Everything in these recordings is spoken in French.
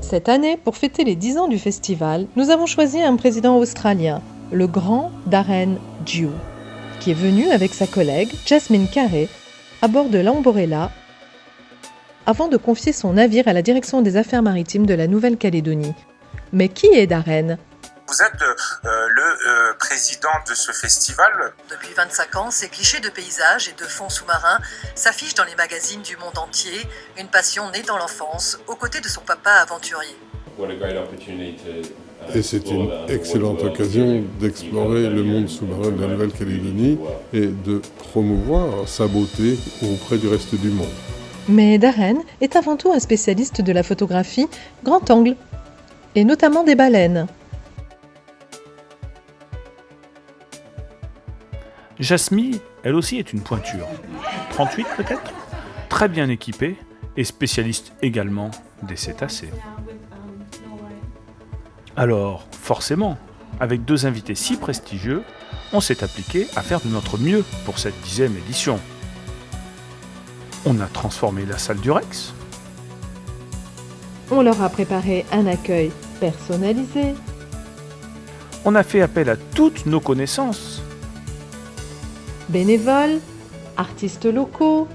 Cette année, pour fêter les 10 ans du festival, nous avons choisi un président australien, le grand Darren Dew, qui est venu avec sa collègue Jasmine Carey à bord de l'Amborella avant de confier son navire à la direction des affaires maritimes de la Nouvelle-Calédonie. Mais qui est Darren ? Vous êtes le président de ce festival. Depuis 25 ans, ces clichés de paysages et de fonds sous-marins s'affichent dans les magazines du monde entier, une passion née dans l'enfance, aux côtés de son papa aventurier. Et c'est une excellente occasion d'explorer le monde sous-marin de la Nouvelle-Calédonie et de promouvoir sa beauté auprès du reste du monde. Mais Darren est avant tout un spécialiste de la photographie grand angle, et notamment des baleines. Jasmine, elle aussi est une pointure. 38 peut-être ? Très bien équipée et spécialiste également des cétacés. Alors, forcément, avec deux invités si prestigieux, on s'est appliqué à faire de notre mieux pour cette 10e édition. On a transformé la salle du Rex. On leur a préparé un accueil personnalisé. On a fait appel à toutes nos connaissances. Bénévoles, artistes locaux.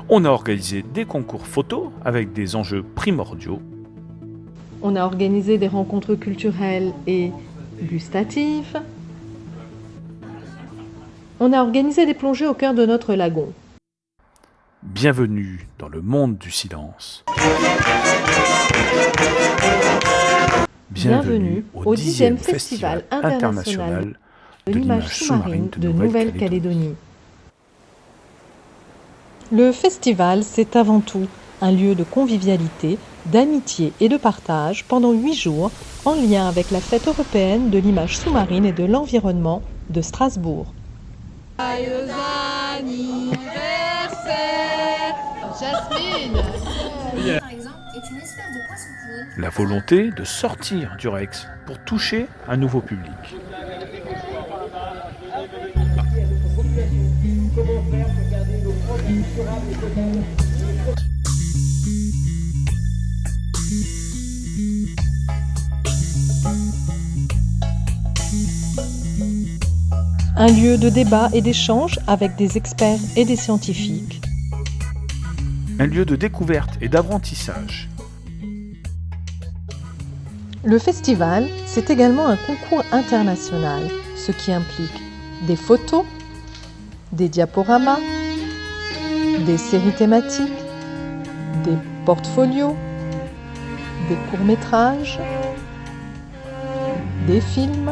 On a organisé des concours photos avec des enjeux primordiaux. On a organisé des rencontres culturelles et gustatives. On a organisé des plongées au cœur de notre lagon. Bienvenue dans le monde du silence. Bienvenue au 10e Festival international de l'image sous-marine de Nouvelle-Calédonie. Le festival, c'est avant tout un lieu de convivialité, d'amitié et de partage pendant 8 jours en lien avec la fête européenne de l'image sous-marine et de l'environnement de Strasbourg. Joyeux anniversaire, Jasmine. Par exemple, est une espèce de poisson-clown. La volonté de sortir du Rex pour toucher un nouveau public. Un lieu de débat et d'échange avec des experts et des scientifiques. Un lieu de découverte et d'apprentissage. Le festival, c'est également un concours international, ce qui implique des photos, des diaporamas, des séries thématiques, des portfolios, des courts-métrages, des films.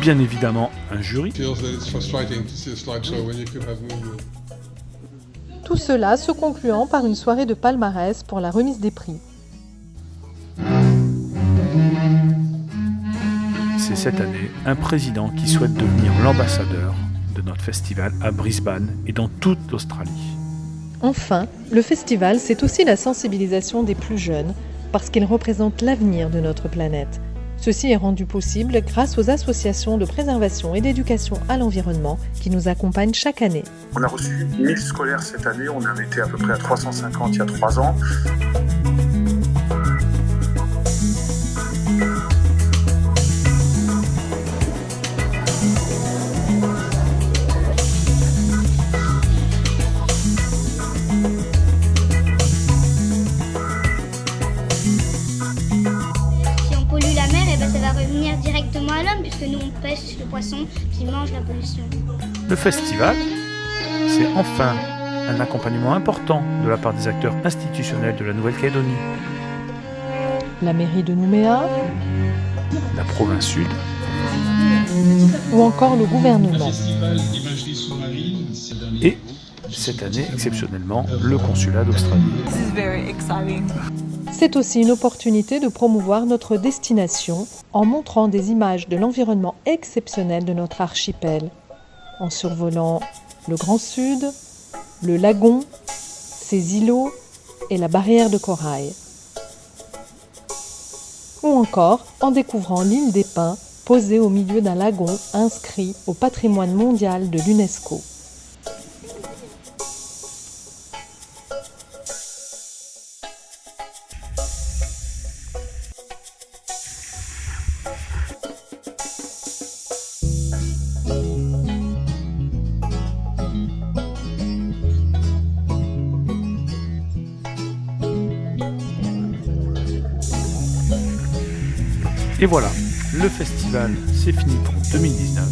Bien évidemment, un jury. Tout cela se concluant par une soirée de palmarès pour la remise des prix. C'est cette année un président qui souhaite devenir l'ambassadeur de notre festival à Brisbane et dans toute l'Australie. Enfin, le festival, c'est aussi la sensibilisation des plus jeunes, parce qu'ils représentent l'avenir de notre planète. Ceci est rendu possible grâce aux associations de préservation et d'éducation à l'environnement qui nous accompagnent chaque année. On a reçu 1000 scolaires cette année, on en était à peu près à 350 il y a 3 ans. Ça va revenir directement à l'homme puisque nous on pêche le poisson qui mange la pollution. Le festival, c'est enfin un accompagnement important de la part des acteurs institutionnels de la Nouvelle-Calédonie. La mairie de Nouméa, la province sud ou encore le gouvernement. Et cette année, exceptionnellement, le consulat d'Australie. C'est aussi une opportunité de promouvoir notre destination en montrant des images de l'environnement exceptionnel de notre archipel, en survolant le Grand Sud, le lagon, ses îlots et la barrière de corail. Ou encore en découvrant l'île des Pins posée au milieu d'un lagon inscrit au patrimoine mondial de l'UNESCO. Et voilà, le festival c'est fini pour 2019.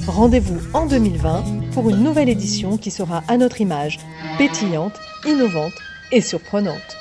Rendez-vous en 2020 pour une nouvelle édition qui sera à notre image, pétillante, innovante et surprenante.